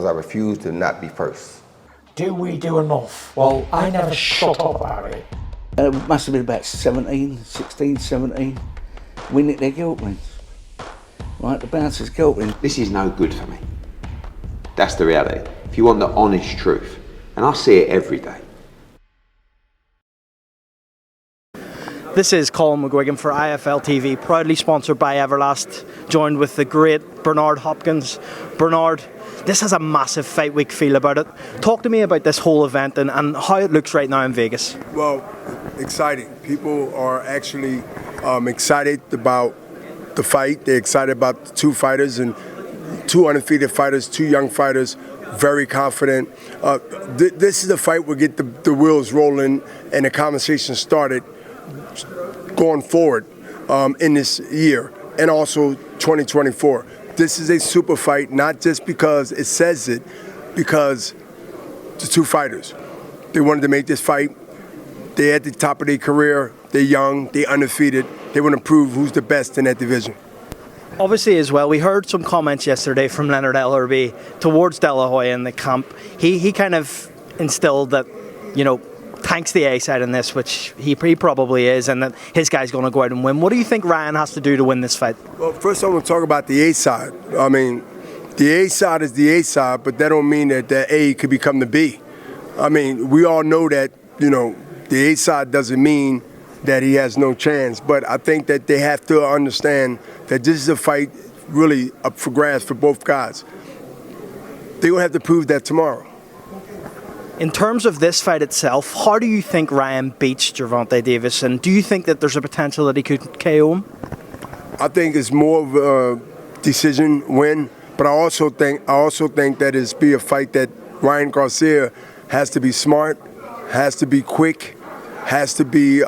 I refuse to not be first. Do we do enough? Well, I never shut up about it. It must have been about 16, 17. We nicked their guilt rings. Right, the bouncer's guilt ring. This is no good for me. That's the reality. If you want the honest truth, and I see it every day. This is COLM McGuigan for IFL TV, proudly sponsored by Everlast, joined with the great Bernard Hopkins. Bernard, this has a massive fight week feel about it. Talk to me about this whole event and how it looks right now in Vegas. Well, exciting. People are actually excited about the fight. They're excited about the two fighters and two undefeated fighters, two young fighters, very confident. This is the fight where get the wheels rolling and the conversation started going forward in this year and also 2024. This is a super fight, not just because it says it, because the two fighters, they wanted to make this fight. They're at the top of their career. They're young. They're undefeated. They want to prove who's the best in that division. Obviously, as well, we heard some comments yesterday from Leonard Ellerbe towards De La Hoya in the camp. He kind of instilled that, you know, Tank's the A side in this, which he probably is, and that his guy's going to go out and win. What do you think Ryan has to do to win this fight? Well, first I want to talk about the A side. I mean, the A side is the A side, but that don't mean that the A could become the B. I mean, we all know that, you know, the A side doesn't mean that he has no chance, but I think that they have to understand that this is a fight really up for grabs for both guys. They're going to have to prove that tomorrow. In terms of this fight itself, how do you think Ryan beats Gervonta Davis, and do you think that there's a potential that he could KO him? I think it's more of a decision win, but I also think that it's be a fight that Ryan Garcia has to be smart, has to be quick, has to be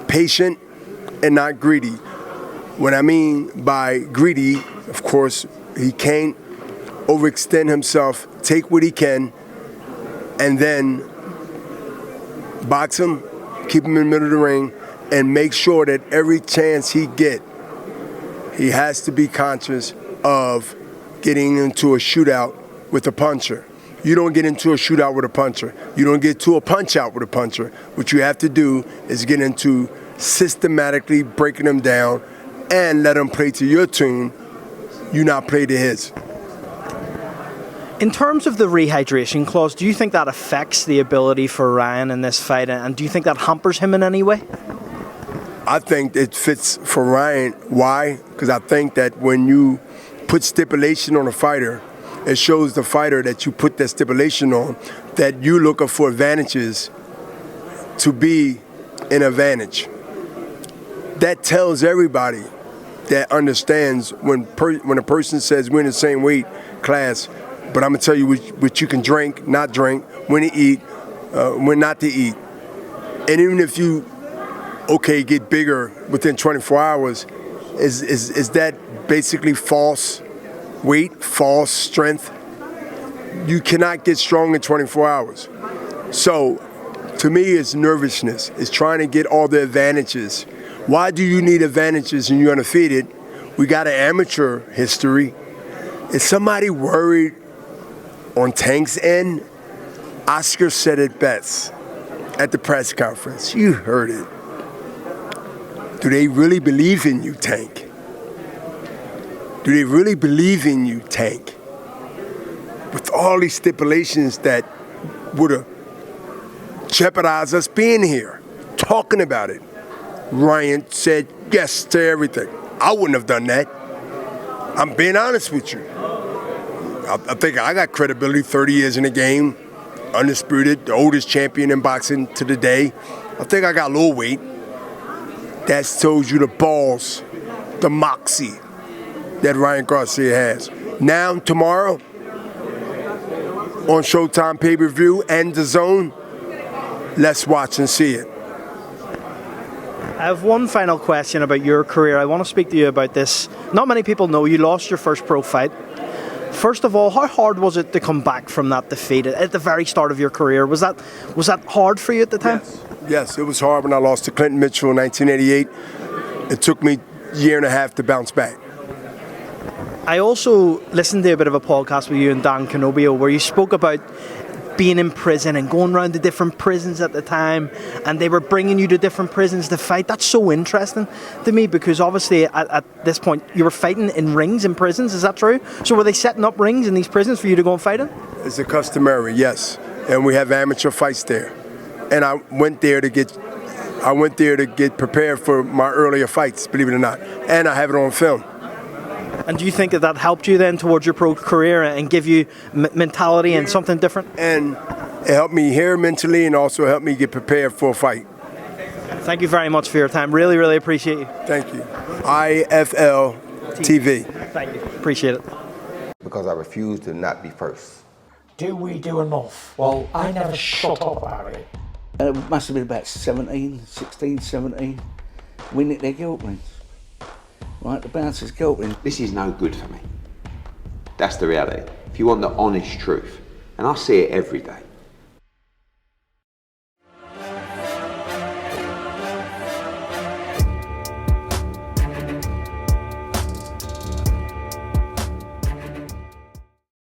patient, and not greedy. What I mean by greedy, of course, he can't overextend himself, take what he can, and then box him, keep him in the middle of the ring, and make sure that every chance he get, he has to be conscious of getting into a shootout with a puncher. You don't get into a shootout with a puncher. You don't get to a punch-out with a puncher. What you have to do is get into systematically breaking them down and let them play to your tune, you not play to his. In terms of the rehydration clause, do you think that affects the ability for Ryan in this fight, and do you think that hampers him in any way? I think it fits for Ryan. Why? Because I think that when you put stipulation on a fighter, it shows the fighter that you put that stipulation on, that you looking for advantages to be an advantage. That tells everybody that understands when a person says we're in the same weight class, but I'm going to tell you what you can drink, not drink, when to eat, when not to eat. And even if you, get bigger within 24 hours, is that basically false weight, false strength? You cannot get strong in 24 hours. So, to me, it's nervousness. It's trying to get all the advantages. Why do you need advantages when you're undefeated? We got an amateur history. Is somebody worried on Tank's end? Oscar said it best at the press conference. You heard it. Do they really believe in you, Tank? Do they really believe in you, Tank? With all these stipulations that would have jeopardized us being here, talking about it. Ryan said yes to everything. I wouldn't have done that. I'm being honest with you. I think I got credibility, 30 years in the game, undisputed, the oldest champion in boxing to the day. I think I got a little weight. That shows you the balls, the moxie that Ryan Garcia has. Now, tomorrow, on Showtime pay-per-view and the Zone, let's watch and see it. I have one final question about your career. I want to speak to you about this. Not many people know you lost your first pro fight. First of all, how hard was it to come back from that defeat at the very start of your career? Was that hard for you at the time? Yes, it was hard when I lost to Clinton Mitchell in 1988. It took me a year and a half to bounce back. I also listened to a bit of a podcast with you and Dan Canobio where you spoke about being in prison and going around to different prisons at the time, and they were bringing you to different prisons to fight. That's so interesting to me because obviously at this point you were fighting in rings in prisons. Is that true? So were they setting up rings in these prisons for you to go and fight in? It's a customary, yes, and we have amateur fights there. And I went there to get prepared for my earlier fights, believe it or not, and I have it on film. And do you think that helped you then towards your pro career and give you mentality and something different? And it helped me here mentally and also helped me get prepared for a fight. Thank you very much for your time. Really, really appreciate you. Thank you. IFL TV. Thank you. Appreciate it. Because I refuse to not be first. Do we do enough? Well, I never shut up about it. It must have been about 16, 17. We nicked their guilt rings. Right, the bouncer's guilt ring. This is no good for me. That's the reality. If you want the honest truth, and I see it every day,